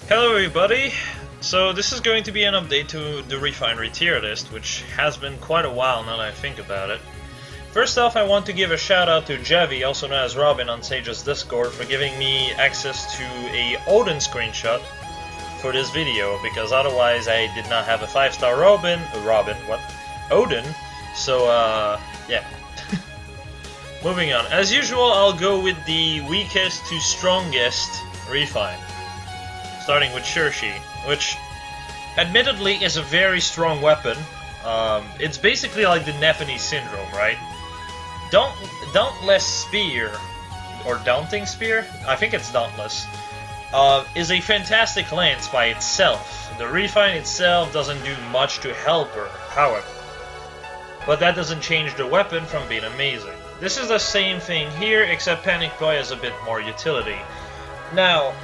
Hello everybody! So this is going to be an update to the Refinery tier list, which has been quite a while now that I think about it. First off, I want to give a shout out to Javi, also known as Robin on Sage's Discord, for giving me access to a Odin screenshot for this video, because otherwise I did not have a 5-star Odin, so yeah. Moving on. As usual, I'll go with the weakest to strongest Refine. Starting with Cherche, which admittedly is a very strong weapon. It's basically like the Nephany syndrome, right? Dauntless Spear, or Daunting Spear? I think it's Dauntless. Is a fantastic lance by itself. The Refine itself doesn't do much to help her, however. But that doesn't change the weapon from being amazing. This is the same thing here, except Panic Ploy has a bit more utility. Now,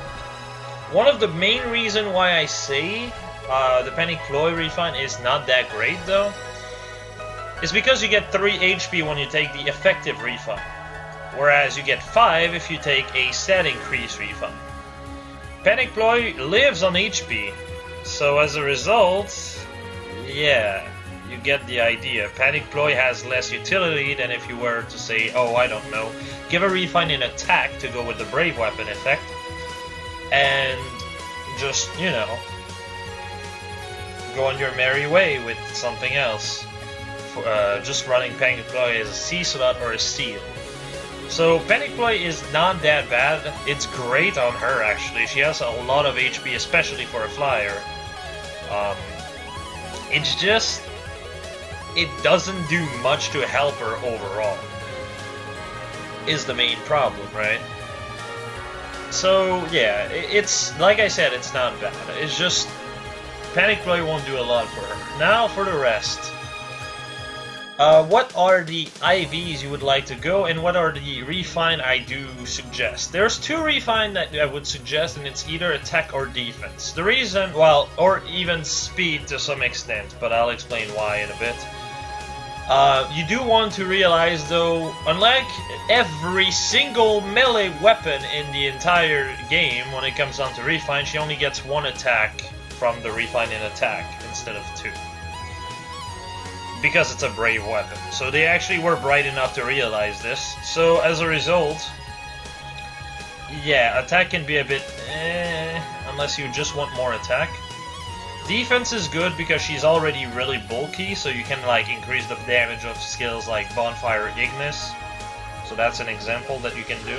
one of the main reasons why I say the Panic Ploy Refine is not that great, though, is because you get 3 HP when you take the effective Refine, whereas you get 5 if you take a stat increase Refine. Panic Ploy lives on HP, so as a result, yeah, you get the idea. Panic Ploy has less utility than if you were to say, oh, I don't know, give a Refine an attack to go with the Brave Weapon effect, and just, you know, go on your merry way with something else. Just running Panic Ploy as a C slot or a Seal. So Panic Ploy is not that bad. It's great on her, actually. She has a lot of HP, especially for a flyer. It's just, it doesn't do much to help her overall, is the main problem, right? So yeah, it's, like I said, it's not bad. It's just Panic Ploy won't do a lot for her. Now for the rest. What are the IVs you would like to go, and what are the Refine I do suggest? There's 2 Refine that I would suggest, and it's either attack or defense. The reason, well, or even speed to some extent, but I'll explain why in a bit. You do want to realize, though, unlike every single melee weapon in the entire game, when it comes down to Refine, she only gets 1 attack from the Refine in attack instead of 2. Because it's a brave weapon. So they actually were bright enough to realize this. So as a result, yeah, attack can be a bit unless you just want more attack. Defense is good because she's already really bulky, so you can like increase the damage of skills like Bonfire Ignis. So that's an example that you can do.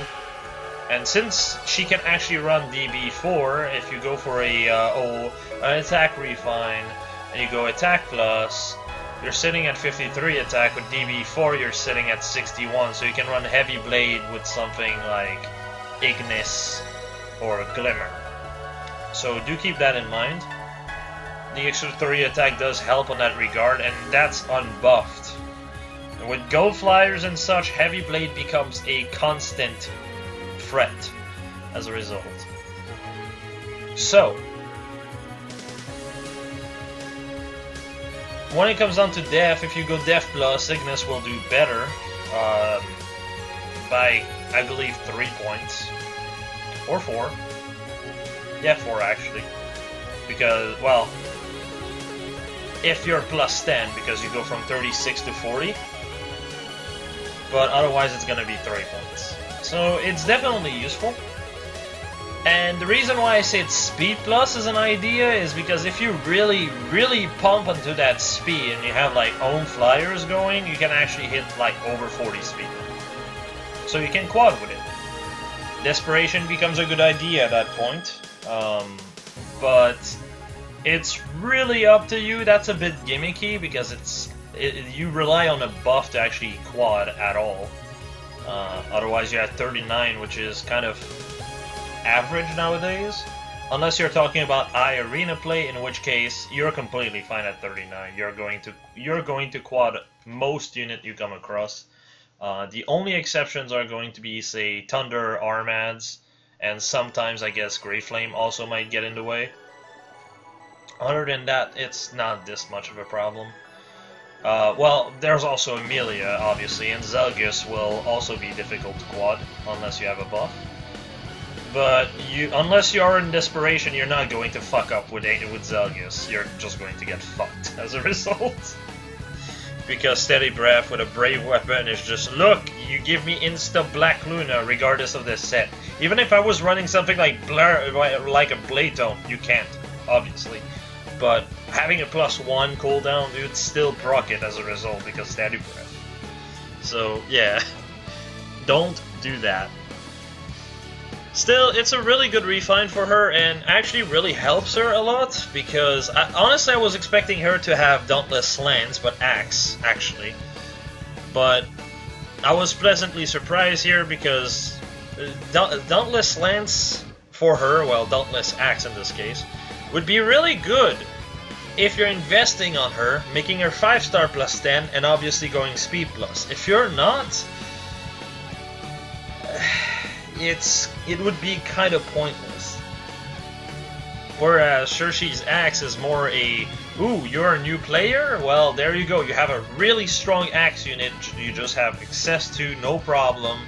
And since she can actually run DB4, if you go for an attack Refine, and you go attack plus, you're sitting at 53 attack. With DB4 you're sitting at 61, so you can run Heavy Blade with something like Ignis or Glimmer. So do keep that in mind. The extra 3 attack does help on that regard, and that's unbuffed. And with Gold Flyers and such, Heavy Blade becomes a constant threat as a result. So, when it comes down to Def, if you go Def plus, Ignis will do better by, I believe, 3 points. Or 4. Yeah, 4 actually. Because, well, if you're plus 10, because you go from 36 to 40. But otherwise it's gonna be 3 points. So it's definitely useful. And the reason why I say it's speed plus as an idea is because if you really, really pump into that speed and you have like own flyers going, you can actually hit like over 40 speed. So you can quad with it. Desperation becomes a good idea at that point. But it's really up to you. That's a bit gimmicky because you rely on a buff to actually quad at all. Otherwise you're at 39, which is kind of average nowadays, unless you're talking about arena play, in which case you're completely fine at 39. You're going to quad most unit you come across. The only exceptions are going to be, say, Thunder Armads, and sometimes I guess Grey Flame also might get in the way. Other than that, it's not this much of a problem. Well, there's also Amelia, obviously, and Zelgus will also be difficult to quad unless you have a buff. But unless you are in desperation, you're not going to fuck up with Zelgius. You're just going to get fucked as a result. Because Steady Breath with a Brave Weapon is just, look, you give me insta Black Luna regardless of this set. Even if I was running something like a Blade Tome, you can't, obviously. But having a +1 cooldown, you'd still proc it as a result because Steady Breath. So, yeah. Don't do that. Still, it's a really good refine for her, and actually really helps her a lot, because honestly I was expecting her to have Dauntless Lance, but Axe, actually. But I was pleasantly surprised here, because Dauntless Lance for her, well, Dauntless Axe in this case, would be really good if you're investing on her, making her 5-star +10, and obviously going Speed Plus. If you're not, it would be kind of pointless. Whereas Cherche's Axe is more a, ooh, you're a new player? Well, there you go. You have a really strong Axe unit you just have access to, no problem.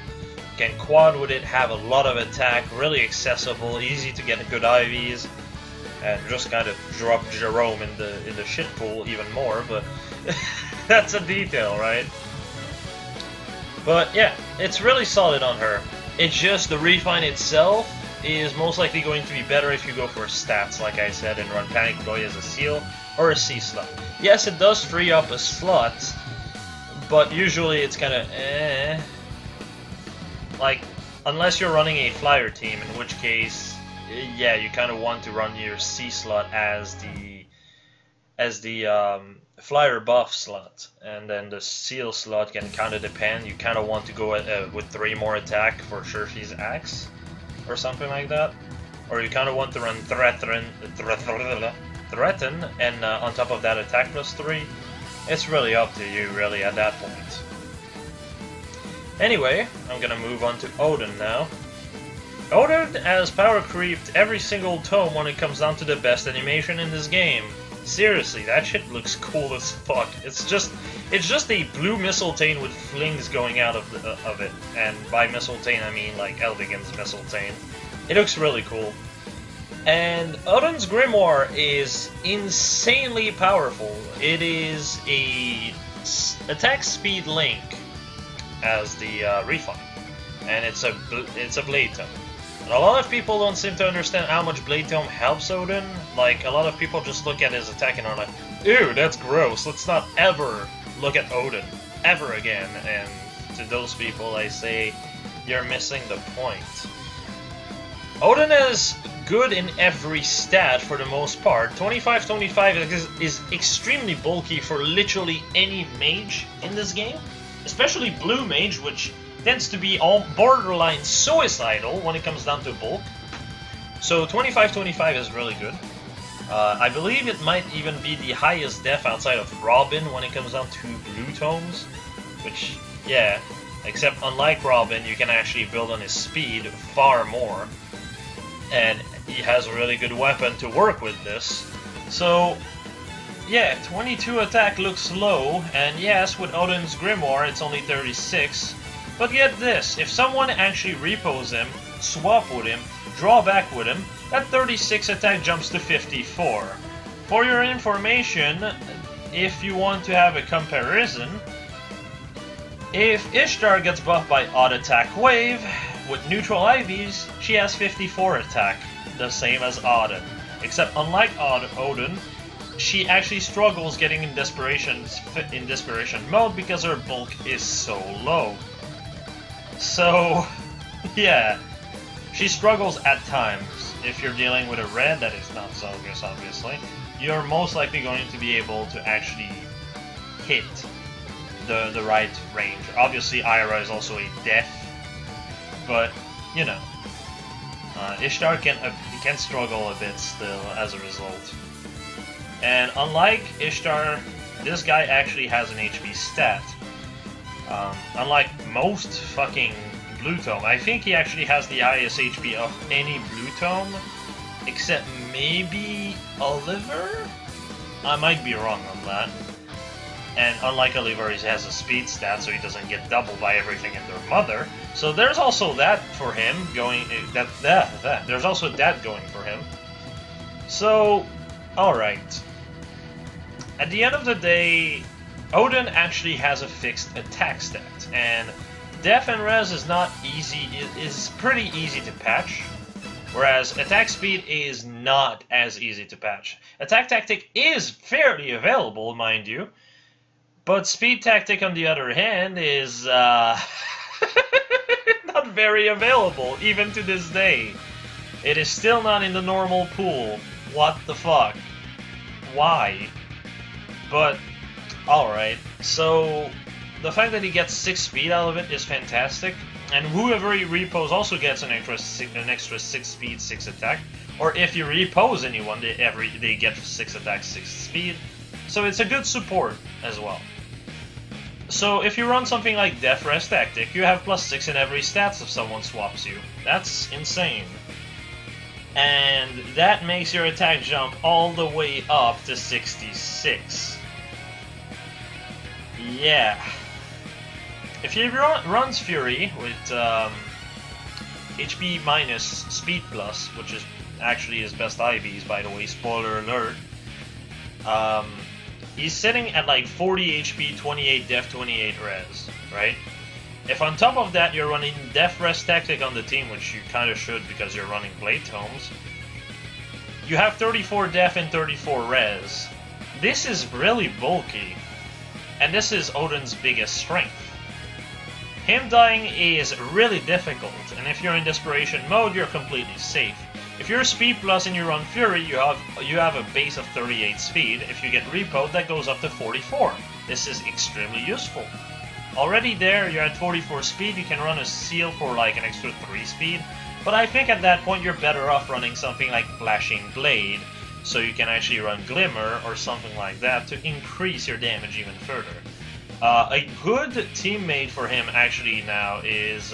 Can quad with it, have a lot of attack, really accessible, easy to get good IVs, and just kind of drop Jerome in the shit pool even more, but that's a detail, right? But yeah, it's really solid on her. It's just the refine itself is most likely going to be better if you go for stats, like I said, and run Panic Boy as a seal or a C slot. Yes, it does free up a slot, but usually it's kind of like, unless you're running a flyer team, in which case, yeah, you kind of want to run your C slot as the flyer buff slot, and then the seal slot can kind of depend. You kind of want to go with 3 more attack for Cherche's Axe or something like that, or you kind of want to run threaten and on top of that attack +3. It's really up to you, really, at that point. Anyway, I'm gonna move on to Odin now. Odin has power creeped every single tome when it comes down to the best animation in this game. Seriously, that shit looks cool as fuck. It's just a blue Mistletoe with flings going out of it, and by Mistletoe I mean like Eldigan's Mistletoe. It looks really cool. And Odin's Grimoire is insanely powerful. It is a attack speed link as the refine, and it's a Blade Tome. And a lot of people don't seem to understand how much Blade Tome helps Odin. Like, a lot of people just look at his attack and are like, ew, that's gross, let's not ever look at Odin, ever again. And to those people I say, you're missing the point. Odin is good in every stat for the most part. 25-25 is extremely bulky for literally any mage in this game, especially blue mage, which tends to be all borderline suicidal when it comes down to bulk. So 25-25 is really good. I believe it might even be the highest def outside of Robin when it comes down to blue tomes, which, yeah, except unlike Robin, you can actually build on his speed far more, and he has a really good weapon to work with this. So yeah, 22 attack looks low, and yes, with Odin's Grimoire it's only 36. But get this, if someone actually repos him, swap with him, draw back with him, that 36 attack jumps to 54. For your information, if you want to have a comparison, if Ishtar gets buffed by Odd Attack Wave, with neutral IVs, she has 54 attack, the same as Odin. Except unlike Odin, she actually struggles getting in desperation mode because her bulk is so low. So, yeah, she struggles at times. If you're dealing with a red that is not Zelgius, obviously, you're most likely going to be able to actually hit the right range. Obviously, Ira is also a death, but, you know, Ishtar can struggle a bit still as a result. And unlike Ishtar, this guy actually has an HP stat. Unlike most fucking Blue Tome, I think he actually has the highest HP of any Blue Tome, except maybe Oliver? I might be wrong on that. And unlike Oliver, he has a speed stat, so he doesn't get doubled by everything in their mother. So there's also that for him going. There's also that going for him. So, all right. At the end of the day, Odin actually has a fixed attack stat, and Def and Res is not easy. Is pretty easy to patch. Whereas attack speed is not as easy to patch. Attack tactic is fairly available, mind you. But speed tactic, on the other hand, is not very available, even to this day. It is still not in the normal pool. What the fuck? Why? But, alright. So, the fact that he gets 6 speed out of it is fantastic. And whoever he repos also gets an extra 6 speed, 6 attack. Or if you repose anyone, they get 6 attack, 6 speed. So it's a good support as well. So if you run something like Death Rest Tactic, you have +6 in every stats if someone swaps you. That's insane. And that makes your attack jump all the way up to 66. Yeah. If he runs Fury with HP minus Speed plus, which is actually his best IVs, by the way, spoiler alert, he's sitting at like 40 HP, 28 Def, 28 Res, right? If on top of that you're running Def Res Tactic on the team, which you kind of should because you're running Blade Tomes, you have 34 Def and 34 Res. This is really bulky, and this is Odin's biggest strength. Him dying is really difficult, and if you're in desperation mode, you're completely safe. If you're Speed Plus and you run Fury, you have a base of 38 speed. If you get repoed, that goes up to 44. This is extremely useful. Already there, you're at 44 speed, you can run a seal for like an extra 3 speed, but I think at that point you're better off running something like Flashing Blade, so you can actually run Glimmer or something like that to increase your damage even further. A good teammate for him actually now is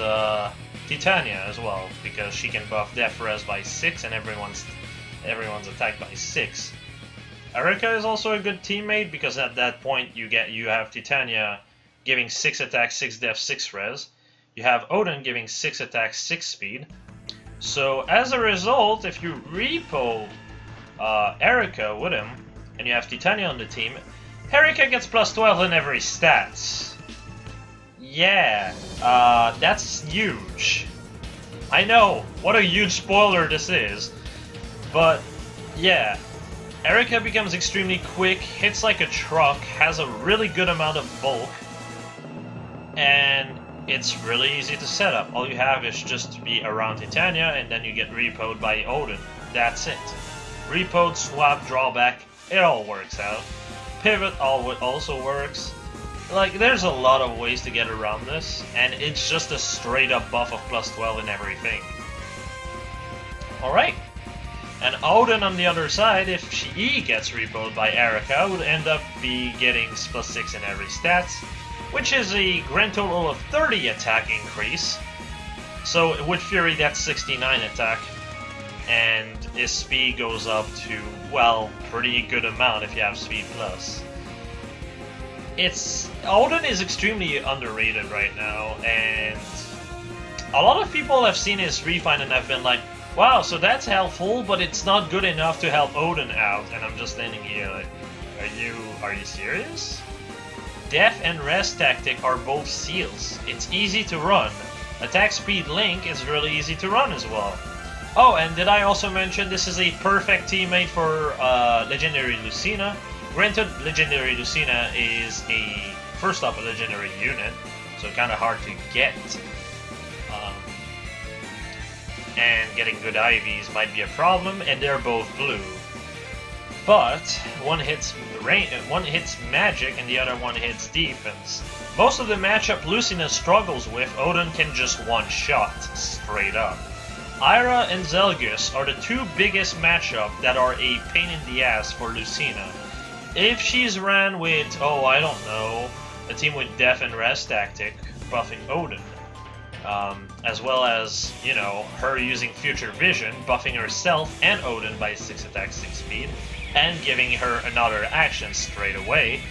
Titania as well, because she can buff Def Res by 6 and everyone's attacked by 6. Erika is also a good teammate because at that point you have Titania giving 6 attack, 6 def, 6 res. You have Odin giving 6 attack, 6 speed. So as a result, if you repo Erika with him and you have Titania on the team, Erika gets +12 in every stats. Yeah, that's huge. I know, what a huge spoiler this is. But, yeah. Erika becomes extremely quick, hits like a truck, has a really good amount of bulk, and it's really easy to set up. All you have is just to be around Titania, and then you get repoed by Odin. That's it. Repoed, swap, drawback, it all works out. Pivot also works. Like, there's a lot of ways to get around this, and it's just a straight up buff of +12 in everything. Alright. And Odin on the other side, if he gets repoed by Erika, would end up getting +6 in every stats, which is a grand total of 30 attack increase. So with Fury, that's 69 attack, and his speed goes up to, well, pretty good amount if you have speed plus. Odin is extremely underrated right now, and a lot of people have seen his refine and have been like, wow, so that's helpful, but it's not good enough to help Odin out. And I'm just standing here like, are you serious? Def and Rest Tactic are both seals. It's easy to run. Attack Speed Link is really easy to run as well. Oh, and did I also mention this is a perfect teammate for Legendary Lucina? Granted, Legendary Lucina is first off a legendary unit, so kind of hard to get. And getting good IVs might be a problem, and they're both blue. But one hits magic and the other one hits defense. Most of the matchup Lucina struggles with, Odin can just one-shot straight up. Ira and Zelgus are the two biggest matchup that are a pain in the ass for Lucina. If she's ran with, oh, I don't know, a team with Def and Rest Tactic buffing Odin, as well as, you know, her using Future Vision, buffing herself and Odin by 6 attack, 6 speed, and giving her another action straight away,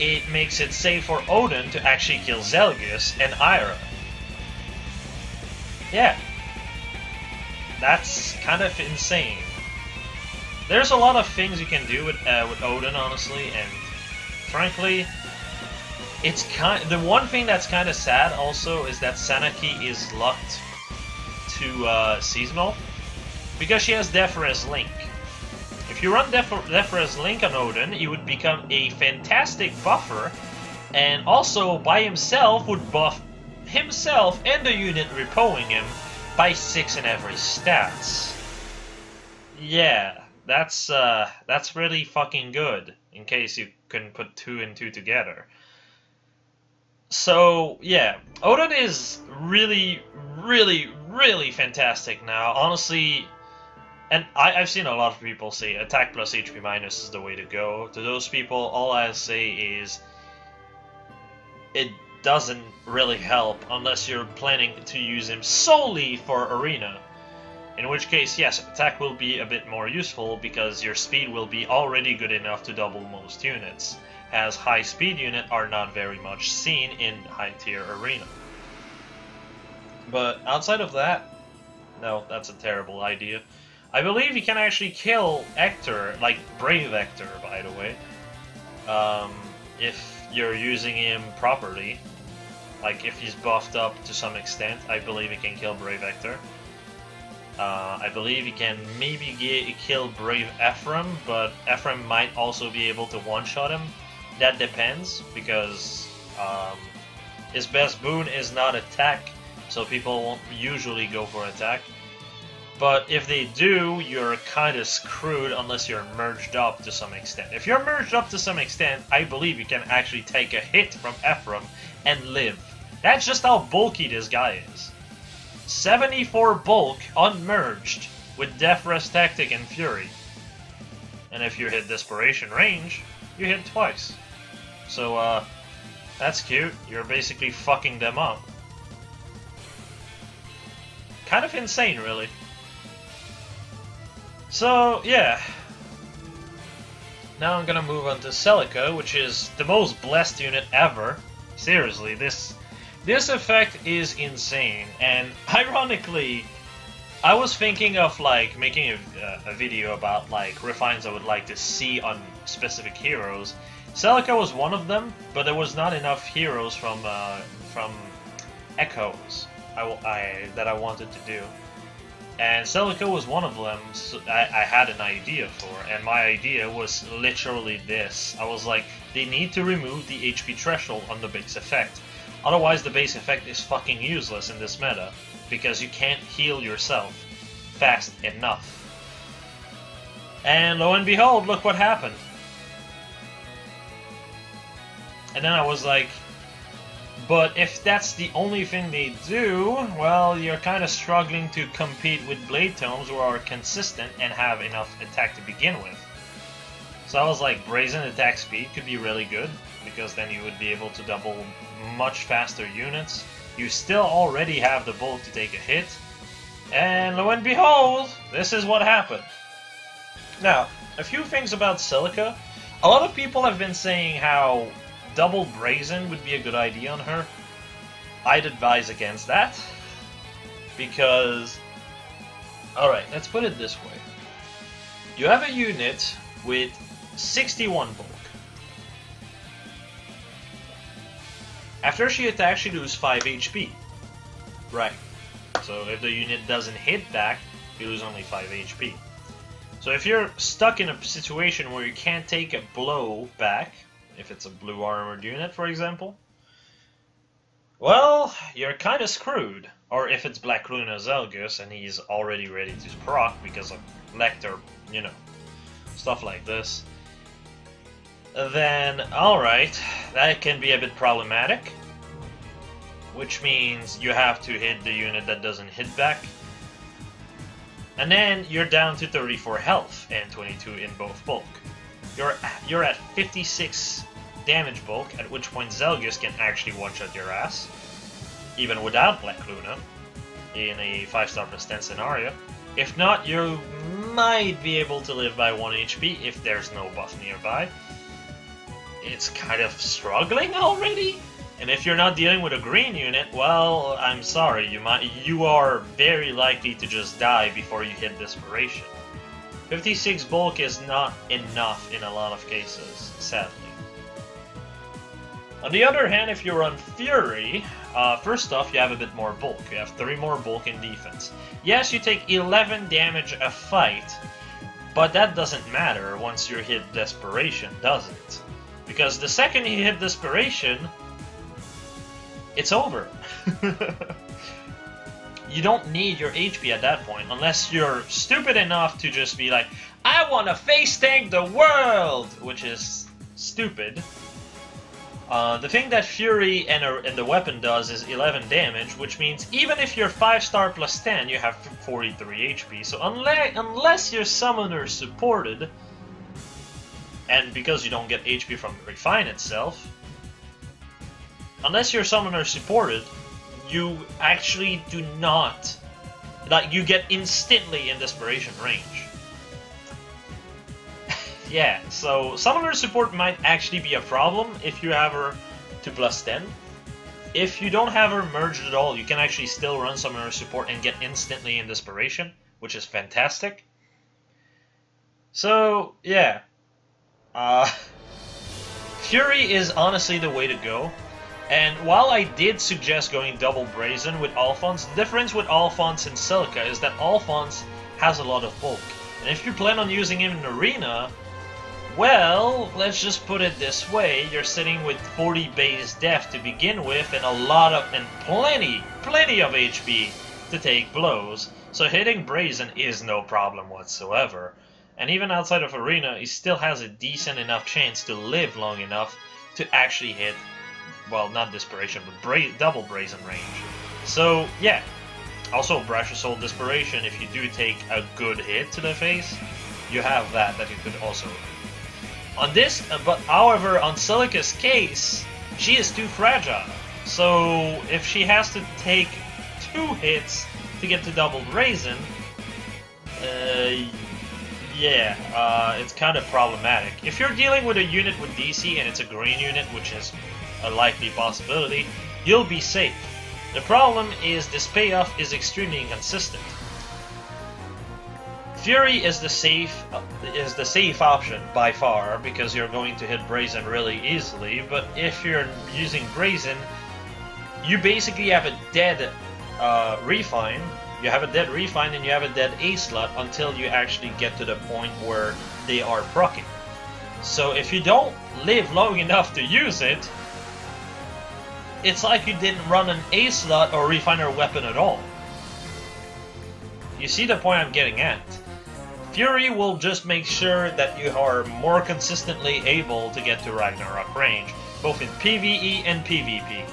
it makes it safe for Odin to actually kill Zelgus and Ira. Yeah. That's kind of insane. There's a lot of things you can do with Odin, honestly, and frankly, it's the one thing that's kind of sad also is that Sanaki is locked to seasonal because she has Deferez Link. If you run Deferez Link on Odin, he would become a fantastic buffer, and also by himself would buff himself and the unit repoing him by 6 in every stats. Yeah, that's really fucking good, in case you couldn't put 2 and 2 together. So, yeah, Odin is really, really, really fantastic now, honestly. And I've seen a lot of people say attack plus HP minus is the way to go. To those people, all I say is it doesn't really help unless you're planning to use him solely for arena. In which case, yes, attack will be a bit more useful because your speed will be already good enough to double most units, as high speed units are not very much seen in high tier arena. But outside of that, no, that's a terrible idea. I believe you can actually kill Hector, like Brave Hector, by the way, if you're using him properly. Like, if he's buffed up to some extent, I believe he can kill Brave Hector. I believe he can maybe kill Brave Ephraim, but Ephraim might also be able to one-shot him. That depends, because his best boon is not attack, so people won't usually go for attack. But if they do, you're kind of screwed unless you're merged up to some extent. If you're merged up to some extent, I believe you can actually take a hit from Ephraim and live. That's just how bulky this guy is. 74 bulk unmerged with Deferez Tactic and Fury. And if you hit Desperation range, you hit twice. So, that's cute. You're basically fucking them up. Kind of insane, really. So, yeah. Now I'm gonna move on to Celica, which is the most blessed unit ever. Seriously, this effect is insane. And ironically, I was thinking of like making a video about like refines I would like to see on specific heroes. Celica was one of them, but there was not enough heroes from Echoes that I wanted to do. And Celica was one of them I had an idea for, and my idea was literally this. I was like, they need to remove the HP threshold on the base effect. Otherwise the base effect is fucking useless in this meta, because you can't heal yourself fast enough. And lo and behold, look what happened. And then I was like, but if that's the only thing they do, well, you're kind of struggling to compete with Blade Tomes who are consistent and have enough attack to begin with. So I was like, Brazen attack speed could be really good, because then you would be able to double much faster units. You still already have the bulk to take a hit, and lo and behold, this is what happened. Now, a few things about Celica. A lot of people have been saying how double Brazen would be a good idea on her. I'd advise against that, because, alright, let's put it this way. You have a unit with 61 bulk. After she attacks, she loses 5 HP. Right. So if the unit doesn't hit back, you lose only 5 HP. So if you're stuck in a situation where you can't take a blow back, if it's a blue armored unit, for example, well, you're kind of screwed. Or if it's Black Luna Zelgus and he's already ready to proc because of Lecter, you know, stuff like this, then alright, that can be a bit problematic. Which means you have to hit the unit that doesn't hit back. And then you're down to 34 health and 22 in both bulk. You're at 56 damage bulk, at which point Zelgus can actually one-shot your ass, even without Black Luna, in a 5-star % scenario. If not, you might be able to live by 1 HP if there's no buff nearby. it's kind of struggling already. And if you're not dealing with a green unit, well, I'm sorry, you are very likely to just die before you hit Desperation. 56 bulk is not enough in a lot of cases, sadly. On the other hand, if you run Fury, first off, you have a bit more bulk. You have 3 more bulk in defense. Yes, you take 11 damage a fight, but that doesn't matter once you hit Desperation, does it? Because the second you hit Desperation, it's over. You don't need your HP at that point, unless you're stupid enough to just be like, I want to face tank the world! Which is stupid. The thing that Fury and the weapon does is 11 damage, which means even if you're 5-star plus 10, you have 43 HP. So unless your summoner supported, and because you don't get HP from the Refine itself, unless your summoner supported, you actually do not, like, you get instantly in Desperation range. Yeah, so summoner support might actually be a problem if you have her to plus 10. If you don't have her merged at all, you can actually still run summoner support and get instantly in Desperation, which is fantastic. So, yeah. Fury is honestly the way to go. And while I did suggest going double Brazen with Alphonse, the difference with Alphonse and Celica is that Alphonse has a lot of bulk. And if you plan on using him in Arena, well, let's just put it this way, you're sitting with 40 base def to begin with and plenty of HP to take blows, so hitting Brazen is no problem whatsoever. And even outside of Arena, he still has a decent enough chance to live long enough to actually hit, well, not Desperation, but double Brazen range. So, yeah. Also, Brash Assault Desperation, if you do take a good hit to the face, you have that you could also... On this, but however, on Celica's case, she is too fragile. So if she has to take 2 hits to get to double Brazen, it's kind of problematic. If you're dealing with a unit with DC and it's a green unit, which is a likely possibility, you'll be safe. The problem is this payoff is extremely inconsistent. Fury is the safe option by far because you're going to hit Brazen really easily, but if you're using Brazen, you basically have a dead Refine. You have a dead Refine and you have a dead A slot until you actually get to the point where they are proccing. So if you don't live long enough to use it, it's like you didn't run an A slot or Refiner weapon at all. You see the point I'm getting at? Fury will just make sure that you are more consistently able to get to Ragnarok range, both in PvE and PvP.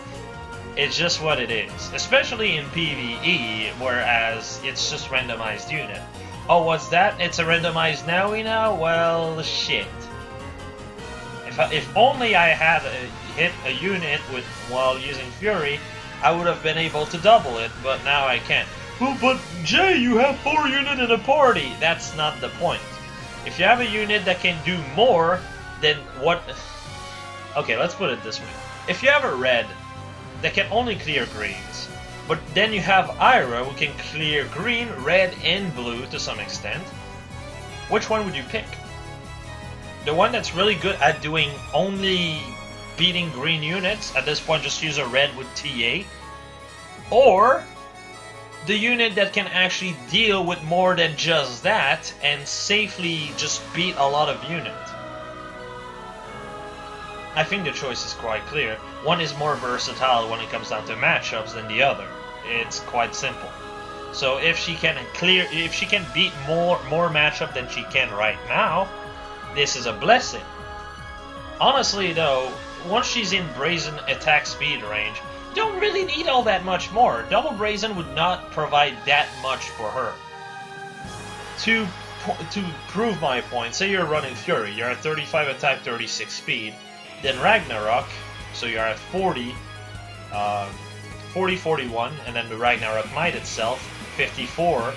It's just what it is, especially in PvE, whereas it's just randomized unit. Oh, what's that? It's a randomized Nowi now? Well, shit. If only I had hit a unit while using Fury, I would have been able to double it, but now I can't. Oh, but Jay, you have 4 units in a party! That's not the point. If you have a unit that can do more, then what... Okay, let's put it this way. If you have a red that can only clear greens, but then you have Ira who can clear green, red, and blue to some extent, which one would you pick? The one that's really good at doing only beating green units, at this point just use a red with TA, or the unit that can actually deal with more than just that and safely just beat a lot of units. I think the choice is quite clear. One is more versatile when it comes down to matchups than the other. It's quite simple. So if she can beat more matchup than she can right now, this is a blessing. Honestly though, once she's in Brazen attack speed range, you don't really need all that much more. Double Brazen would not provide that much for her. To prove my point, say you're running Fury, you're at 35 attack, 36 speed, then Ragnarok, so you're at 40, 41, and then the Ragnarok Might itself, 54,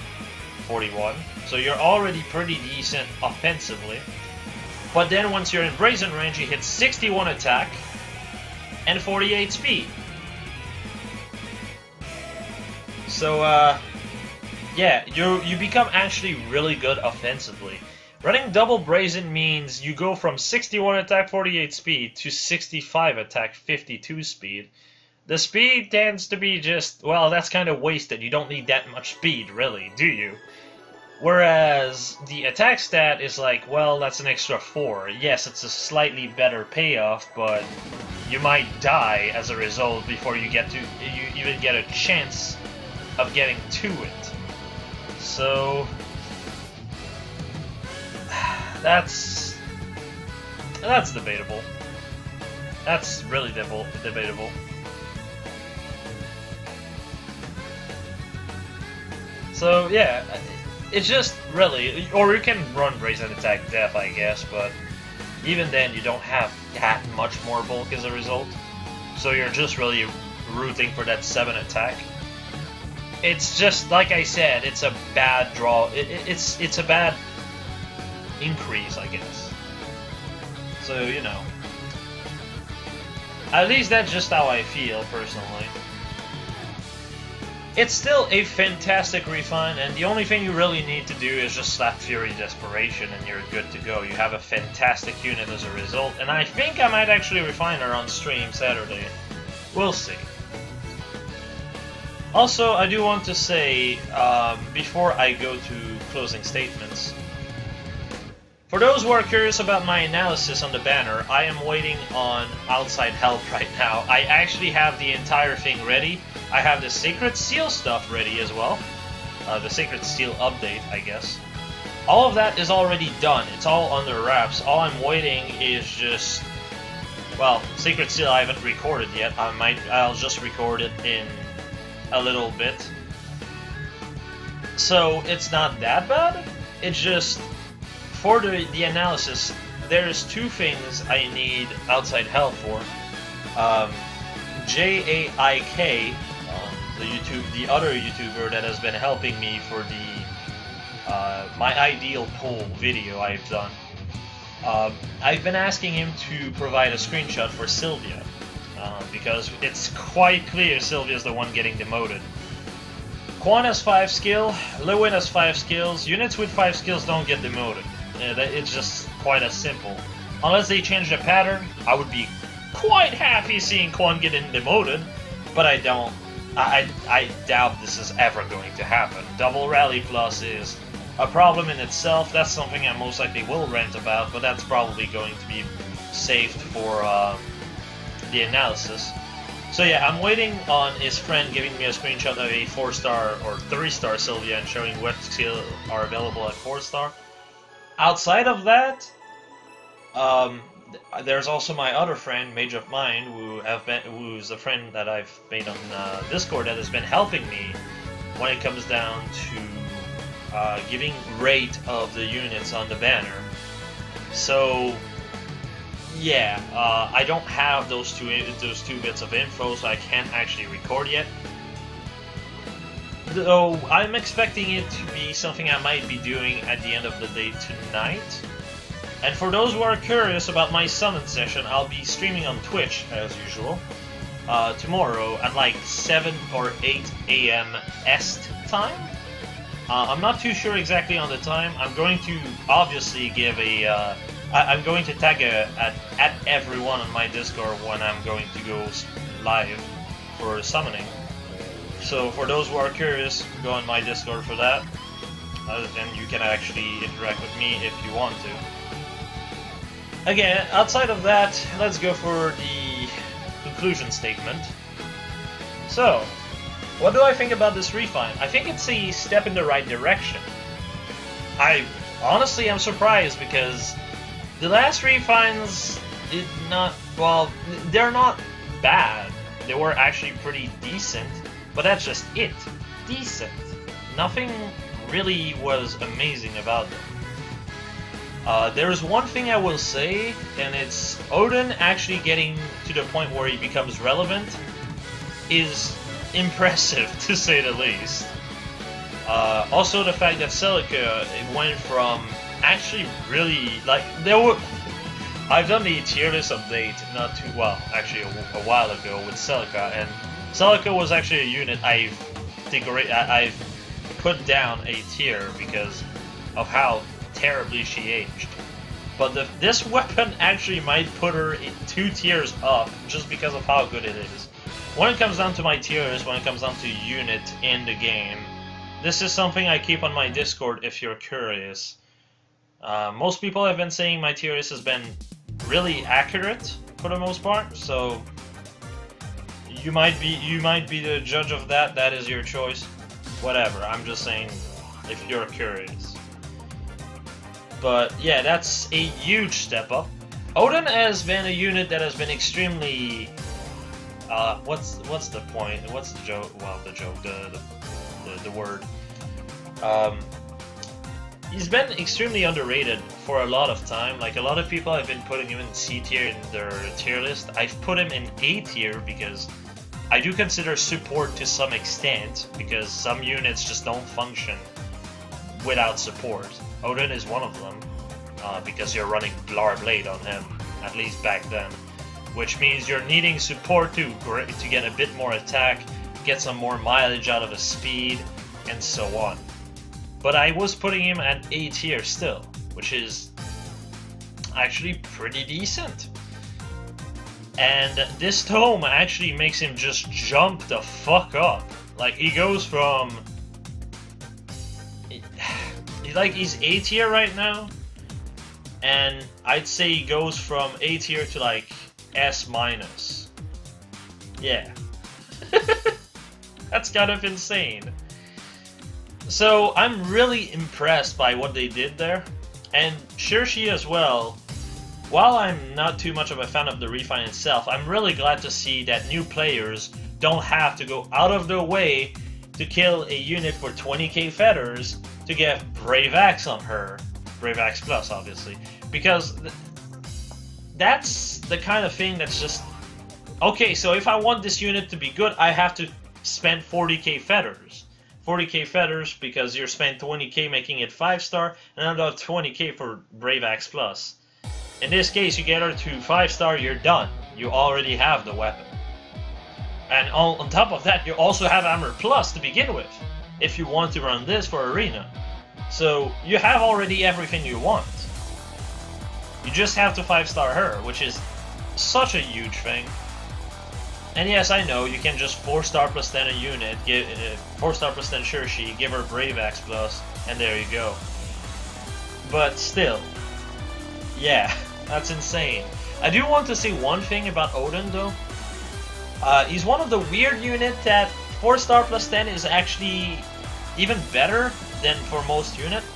41, so you're already pretty decent offensively. But then once you're in Brazen range, you hit 61 attack and 48 speed. So, yeah, you become actually really good offensively. Running double Brazen means you go from 61 attack, 48 speed to 65 attack, 52 speed. The speed tends to be just, well, that's kind of wasted. You don't need that much speed, really, do you? Whereas the attack stat is like, well, that's an extra 4. Yes, it's a slightly better payoff, but you might die as a result before you even get a chance of getting to it. So that's debatable. That's really debatable. So yeah, it's just really, or you can run Brazen Attack Death, I guess, but even then you don't have that much more bulk as a result. So you're just really rooting for that 7 attack. It's just, like I said, it's a bad draw. It's a bad increase, I guess. So, you know. At least that's just how I feel, personally. It's still a fantastic refine, and the only thing you really need to do is just slap Fury Desperation and you're good to go. You have a fantastic unit as a result, and I think I might actually refine her on stream Saturday. We'll see. Also, I do want to say, before I go to closing statements, for those who are curious about my analysis on the banner, I am waiting on outside help right now. I actually have the entire thing ready. I have the Sacred Seal stuff ready as well. The Sacred Seal update, I guess. All of that is already done. It's all under wraps. All I'm waiting is just... Well, Sacred Seal I haven't recorded yet. I'll just record it in a little bit. So, it's not that bad. It's just... For the analysis, there's 2 things I need outside help for. JAIK, the other YouTuber that has been helping me for the my ideal poll video I've done. I've been asking him to provide a screenshot for Sylvia, because it's quite clear Sylvia's the one getting demoted. Quan has 5 skill, Lewin has 5 skills, units with 5 skills don't get demoted. It's just quite as simple. Unless they change the pattern, I would be quite happy seeing Quan getting demoted, but I don't. I doubt this is ever going to happen. Double Rally Plus is a problem in itself. That's something I most likely will rant about, but that's probably going to be saved for the analysis. So yeah, I'm waiting on his friend giving me a screenshot of a 4-star or 3-star Sylvia and showing what skills are available at 4-star. Outside of that, there's also my other friend, Mage of Mine, who's a friend that I've made on Discord that has been helping me when it comes down to giving rate of the units on the banner. So yeah, I don't have those two bits of info, so I can't actually record yet. Though I'm expecting it to be something I might be doing at the end of the day tonight. And for those who are curious about my summon session, I'll be streaming on Twitch, as usual, tomorrow at like 7 or 8 a.m. Est time. I'm not too sure exactly on the time. I'm going to obviously give a... I'm going to tag at everyone on my Discord when I'm going to go live for summoning. So for those who are curious, go on my Discord for that. And you can actually interact with me if you want to. Again, outside of that, let's go for the conclusion statement. So, what do I think about this refine? I think it's a step in the right direction. I honestly am surprised because the last refines did not, well, they're not bad. They were actually pretty decent, but that's just it. Decent. Nothing really was amazing about them. There's one thing I will say, and it's Odin actually getting to the point where he becomes relevant is impressive, to say the least. Also the fact that Celica went from actually really like there were. I've done the tier list update not too well, actually a while ago with Celica, and Celica was actually a unit I've put down a tier because of how terribly she aged. But this weapon actually might put her 2 tiers up just because of how good it is. When it comes down to my tiers, when it comes down to unit in the game, this is something I keep on my Discord if you're curious. Most people have been saying my tier list has been really accurate for the most part, so you might be the judge of that. That is your choice. Whatever. I'm just saying if you're curious. But yeah, that's a huge step up. Odin has been a unit that has been extremely what's the point? What's the joke? Well, the joke, the word. He's been extremely underrated for a lot of time. Like, a lot of people have been putting him in C tier in their tier list. I've put him in A tier because I do consider support to some extent, because some units just don't function without support. Odin is one of them, because you're running Blar Blade on him, at least back then. Which means you're needing support to get a bit more attack, get some more mileage out of his speed, and so on. But I was putting him at A tier still, which is actually pretty decent. And this tome actually makes him just jump the fuck up. Like, he goes from... he's A tier right now, and I'd say he goes from A tier to like S minus. Yeah. That's kind of insane. So I'm really impressed by what they did there, and Cherche as well. While I'm not too much of a fan of the refine itself, I'm really glad to see that new players don't have to go out of their way to kill a unit for 20k feathers to get Brave Axe on her. Brave Axe Plus, obviously. Because that's the kind of thing that's just... Okay, so if I want this unit to be good, I have to spend 40k feathers. 40k feathers because you're spending 20k making it 5-star, and another 20k for Brave Axe Plus. In this case, you get her to 5-star, you're done. You already have the weapon. And on top of that, you also have Armor Plus to begin with, if you want to run this for Arena. So, you have already everything you want. You just have to 5-star her, which is such a huge thing. And yes, I know, you can just 4-star plus 10 a unit, 4-star plus 10 Cherche, give her Brave Axe Plus, and there you go. But still, yeah, that's insane. I do want to say one thing about Odin though. He's one of the weird units that 4-star plus 10 is actually even better than for most units.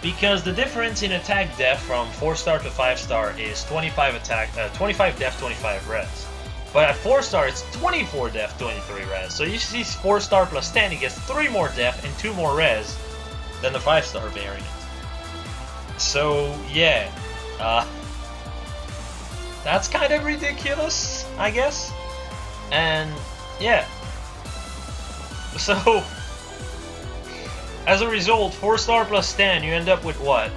Because the difference in attack def from 4-star to 5-star is 25 attack, 25 def, 25 res. But at 4-star, it's 24 def, 23 res. So you see 4-star plus 10, he gets 3 more def and 2 more res than the 5-star variant. So, yeah. That's kind of ridiculous, I guess. And, yeah. So, as a result, 4-star plus 10, you end up with what?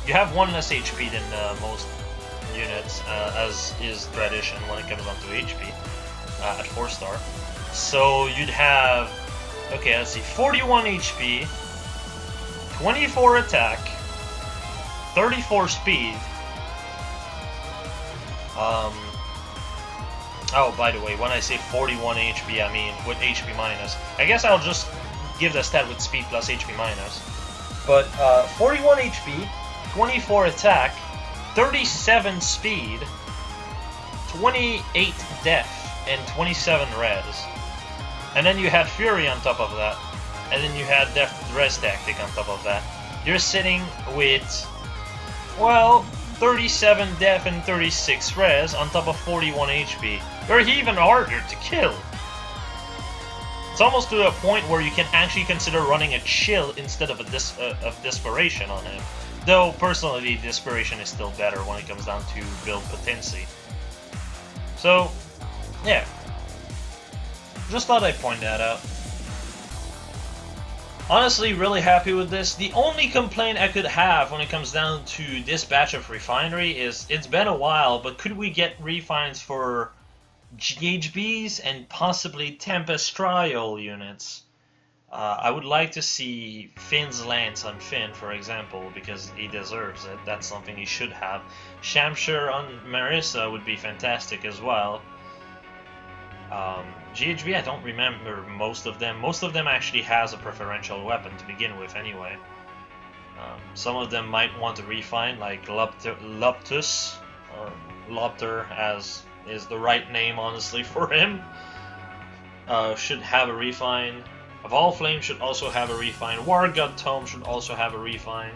You have 1 less HP than most units, as is tradition when it comes down to HP at 4-star. So you'd have, okay, let's see, 41 HP, 24 attack, 34 speed. Oh, by the way, when I say 41 HP, I mean with HP minus. I guess I'll just give the stat with speed plus HP minus. But 41 HP, 24 attack, 37 speed, 28 def, and 27 res. And then you had Fury on top of that. And then you had Def Res Tactic on top of that. You're sitting with, well, 37 def and 36 res on top of 41 HP. They're even harder to kill. It's almost to a point where you can actually consider running a chill instead of of Desperation on him. Though, personally, Desperation is still better when it comes down to build potency. So, yeah. Just thought I'd point that out. Honestly, really happy with this. The only complaint I could have when it comes down to this batch of refinery is it's been a while, but could we get refines for GHBs and possibly Tempest Trial units? I would like to see Finn's Lance on Finn, for example, because he deserves it. That's something he should have. Shamshire on Marissa would be fantastic as well. GHB, I don't remember most of them. Most of them actually has a preferential weapon to begin with anyway. Some of them might want to refine, like Luptus, or Lopter as is the right name honestly for him. Should have a refine. Of All Flame should also have a refine. War God Tome should also have a refine.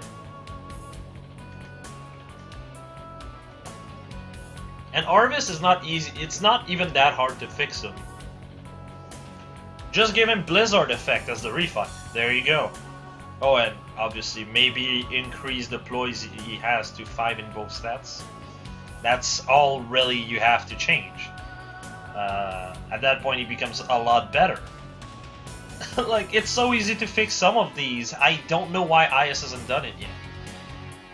And Arvis is not easy. It's not even that hard to fix him. Just give him Blizzard effect as the refine. There you go. Oh, and obviously maybe increase the ploys he has to 5 invoke stats. That's all really you have to change. At that point he becomes a lot better. Like, it's so easy to fix some of these. I don't know why IS hasn't done it yet.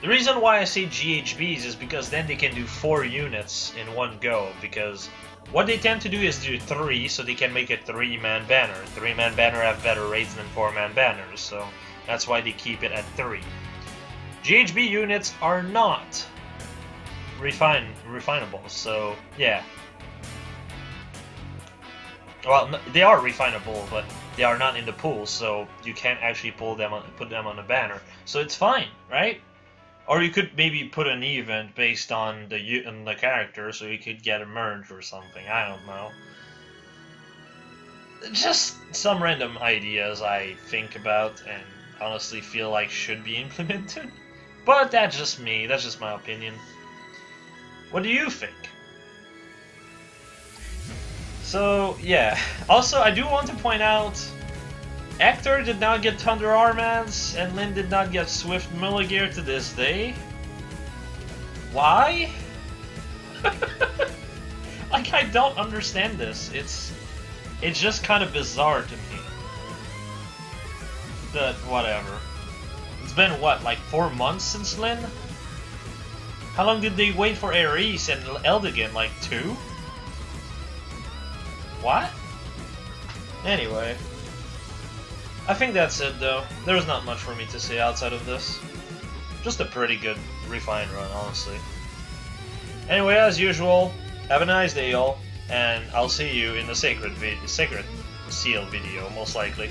The reason why I say GHBs is because then they can do 4 units in one go, because what they tend to do is do 3, so they can make a 3-man banner. 3-man banner have better rates than 4-man banners, so that's why they keep it at 3. GHB units are not refinable, so yeah. Well, they are refinable, but they are not in the pool, so you can't actually put them on a banner. So it's fine, right? Or you could maybe put an event based on the character, so you could get a merge or something. I don't know. Just some random ideas I think about and honestly feel like should be implemented. But that's just me. That's just my opinion. What do you think? So, yeah. Also, I do want to point out, Hector did not get Thunder Armads, and Lyn did not get Swift Mulligear to this day. Why? Like, I don't understand this. It's just kind of bizarre to me. But, whatever. It's been, what, like 4 months since Lyn? How long did they wait for Ares and Eldigan? Like 2? What? Anyway. I think that's it though. There's not much for me to say outside of this. Just a pretty good refine run, honestly. Anyway, as usual, have a nice day y'all, and I'll see you in the Sacred Seal video, most likely.